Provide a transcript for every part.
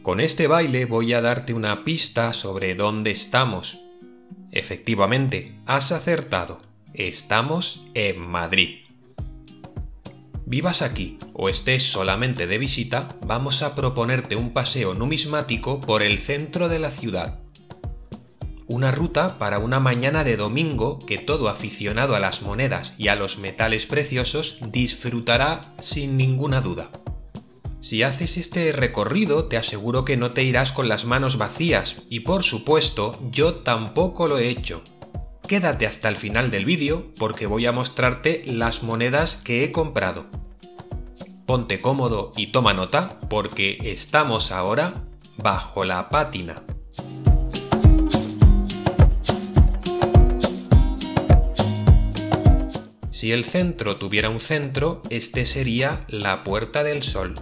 Con este baile voy a darte una pista sobre dónde estamos. Efectivamente, has acertado. Estamos en Madrid. Vivas aquí o estés solamente de visita, vamos a proponerte un paseo numismático por el centro de la ciudad. Una ruta para una mañana de domingo que todo aficionado a las monedas y a los metales preciosos disfrutará sin ninguna duda. Si haces este recorrido, te aseguro que no te irás con las manos vacías y, por supuesto, yo tampoco lo he hecho. Quédate hasta el final del vídeo porque voy a mostrarte las monedas que he comprado. Ponte cómodo y toma nota porque estamos ahora bajo la pátina. Si el centro tuviera un centro, este sería la Puerta del Sol.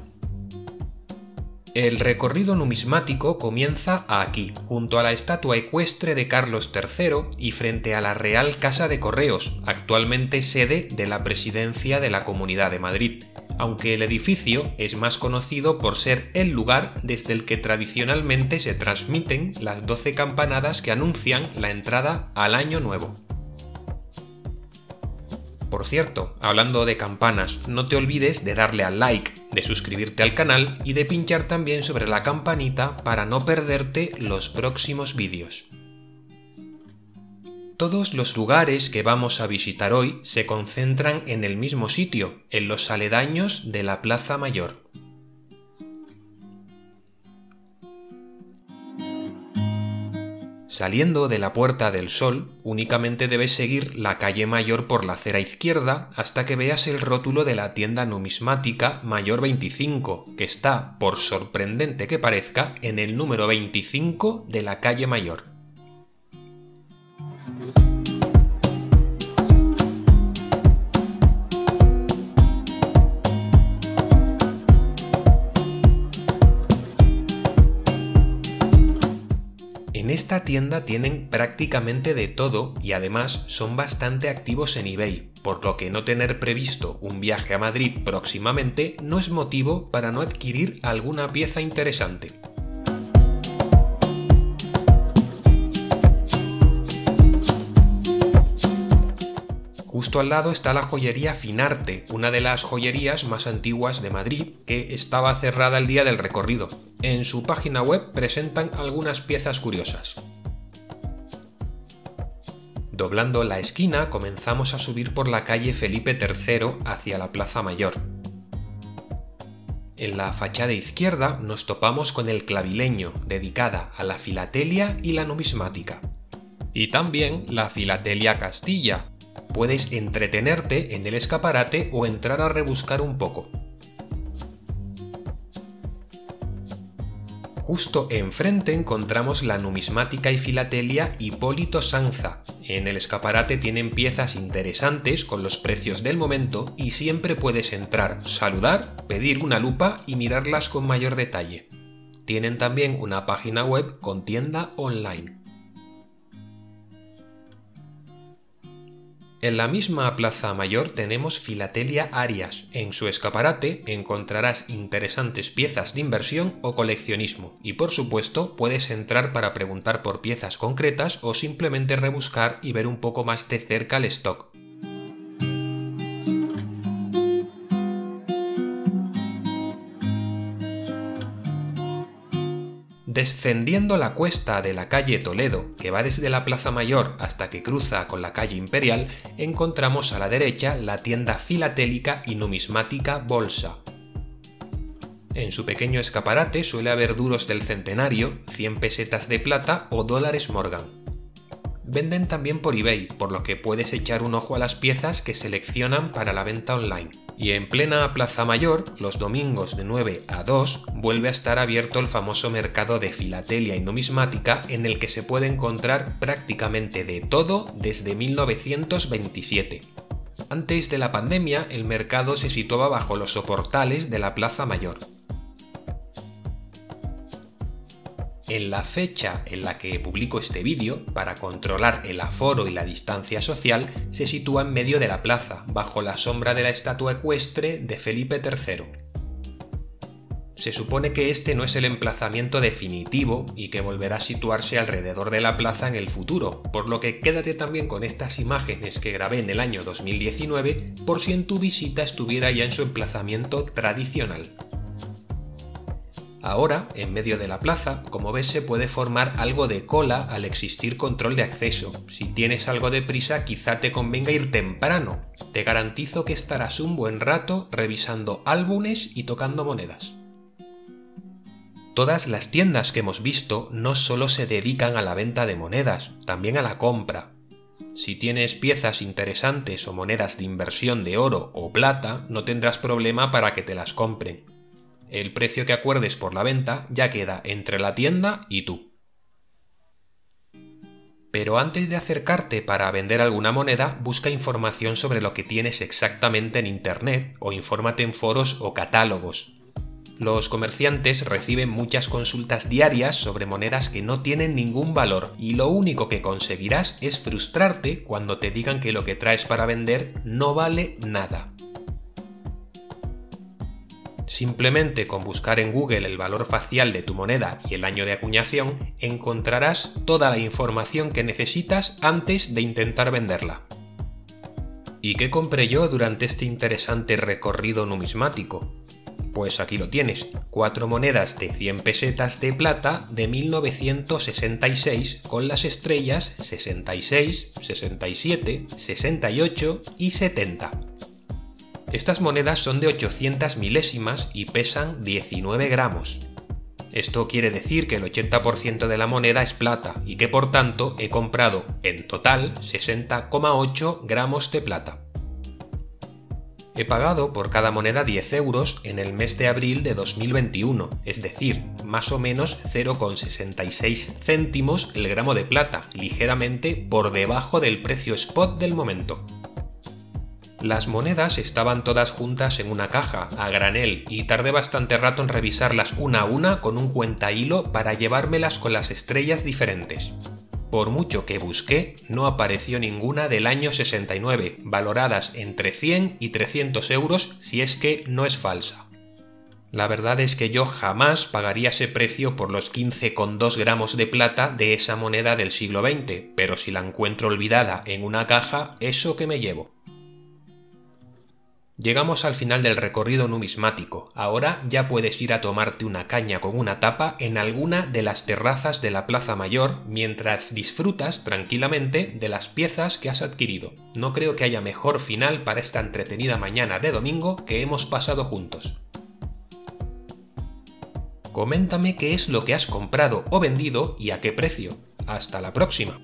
El recorrido numismático comienza aquí, junto a la estatua ecuestre de Carlos III y frente a la Real Casa de Correos, actualmente sede de la Presidencia de la Comunidad de Madrid, aunque el edificio es más conocido por ser el lugar desde el que tradicionalmente se transmiten las 12 campanadas que anuncian la entrada al Año Nuevo. Por cierto, hablando de campanas, no te olvides de darle al like, de suscribirte al canal y de pinchar también sobre la campanita para no perderte los próximos vídeos. Todos los lugares que vamos a visitar hoy se concentran en el mismo sitio, en los aledaños de la Plaza Mayor. Saliendo de la Puerta del Sol, únicamente debes seguir la calle Mayor por la acera izquierda hasta que veas el rótulo de la tienda numismática Mayor 25, que está, por sorprendente que parezca, en el número 25 de la calle Mayor. En esta tienda tienen prácticamente de todo y además son bastante activos en eBay, por lo que no tener previsto un viaje a Madrid próximamente no es motivo para no adquirir alguna pieza interesante. Justo al lado está la joyería Finarte, una de las joyerías más antiguas de Madrid, que estaba cerrada el día del recorrido. En su página web presentan algunas piezas curiosas. Doblando la esquina comenzamos a subir por la calle Felipe III hacia la Plaza Mayor. En la fachada izquierda nos topamos con el Clavileño, dedicada a la filatelia y la numismática. Y también la Filatelia Castilla. Puedes entretenerte en el escaparate o entrar a rebuscar un poco. Justo enfrente encontramos la numismática y filatelia Hipólito Sanza. En el escaparate tienen piezas interesantes con los precios del momento y siempre puedes entrar, saludar, pedir una lupa y mirarlas con mayor detalle. Tienen también una página web con tienda online. En la misma Plaza Mayor tenemos Filatelia Arias. En su escaparate encontrarás interesantes piezas de inversión o coleccionismo y por supuesto puedes entrar para preguntar por piezas concretas o simplemente rebuscar y ver un poco más de cerca el stock. Descendiendo la cuesta de la calle Toledo, que va desde la Plaza Mayor hasta que cruza con la calle Imperial, encontramos a la derecha la tienda filatélica y numismática Bolsa. En su pequeño escaparate suele haber duros del centenario, 100 pesetas de plata o dólares Morgan. Venden también por eBay, por lo que puedes echar un ojo a las piezas que seleccionan para la venta online. Y en plena Plaza Mayor, los domingos de 9 a 2, vuelve a estar abierto el famoso mercado de filatelia y numismática en el que se puede encontrar prácticamente de todo desde 1927. Antes de la pandemia, el mercado se situaba bajo los soportales de la Plaza Mayor. En la fecha en la que publico este vídeo, para controlar el aforo y la distancia social, se sitúa en medio de la plaza, bajo la sombra de la estatua ecuestre de Felipe III. Se supone que este no es el emplazamiento definitivo y que volverá a situarse alrededor de la plaza en el futuro, por lo que quédate también con estas imágenes que grabé en el año 2019 por si en tu visita estuviera ya en su emplazamiento tradicional. Ahora, en medio de la plaza, como ves, se puede formar algo de cola al existir control de acceso. Si tienes algo de prisa, quizá te convenga ir temprano. Te garantizo que estarás un buen rato revisando álbumes y tocando monedas. Todas las tiendas que hemos visto no solo se dedican a la venta de monedas, también a la compra. Si tienes piezas interesantes o monedas de inversión de oro o plata, no tendrás problema para que te las compren. El precio que acuerdes por la venta ya queda entre la tienda y tú. Pero antes de acercarte para vender alguna moneda, busca información sobre lo que tienes exactamente en Internet o infórmate en foros o catálogos. Los comerciantes reciben muchas consultas diarias sobre monedas que no tienen ningún valor y lo único que conseguirás es frustrarte cuando te digan que lo que traes para vender no vale nada. Simplemente con buscar en Google el valor facial de tu moneda y el año de acuñación, encontrarás toda la información que necesitas antes de intentar venderla. ¿Y qué compré yo durante este interesante recorrido numismático? Pues aquí lo tienes, 4 monedas de 100 pesetas de plata de 1966 con las estrellas 66, 67, 68 y 70. Estas monedas son de 800 milésimas y pesan 19 gramos. Esto quiere decir que el 80% de la moneda es plata y que por tanto he comprado en total 60,8 gramos de plata. He pagado por cada moneda 10 euros en el mes de abril de 2021, es decir, más o menos 0,66 céntimos el gramo de plata, ligeramente por debajo del precio spot del momento. Las monedas estaban todas juntas en una caja, a granel, y tardé bastante rato en revisarlas una a una con un cuentahilo para llevármelas con las estrellas diferentes. Por mucho que busqué, no apareció ninguna del año 69, valoradas entre 100 y 300 euros si es que no es falsa. La verdad es que yo jamás pagaría ese precio por los 15,2 gramos de plata de esa moneda del siglo XX, pero si la encuentro olvidada en una caja, eso que me llevo. Llegamos al final del recorrido numismático, ahora ya puedes ir a tomarte una caña con una tapa en alguna de las terrazas de la Plaza Mayor mientras disfrutas tranquilamente de las piezas que has adquirido. No creo que haya mejor final para esta entretenida mañana de domingo que hemos pasado juntos. Coméntame qué es lo que has comprado o vendido y a qué precio. Hasta la próxima.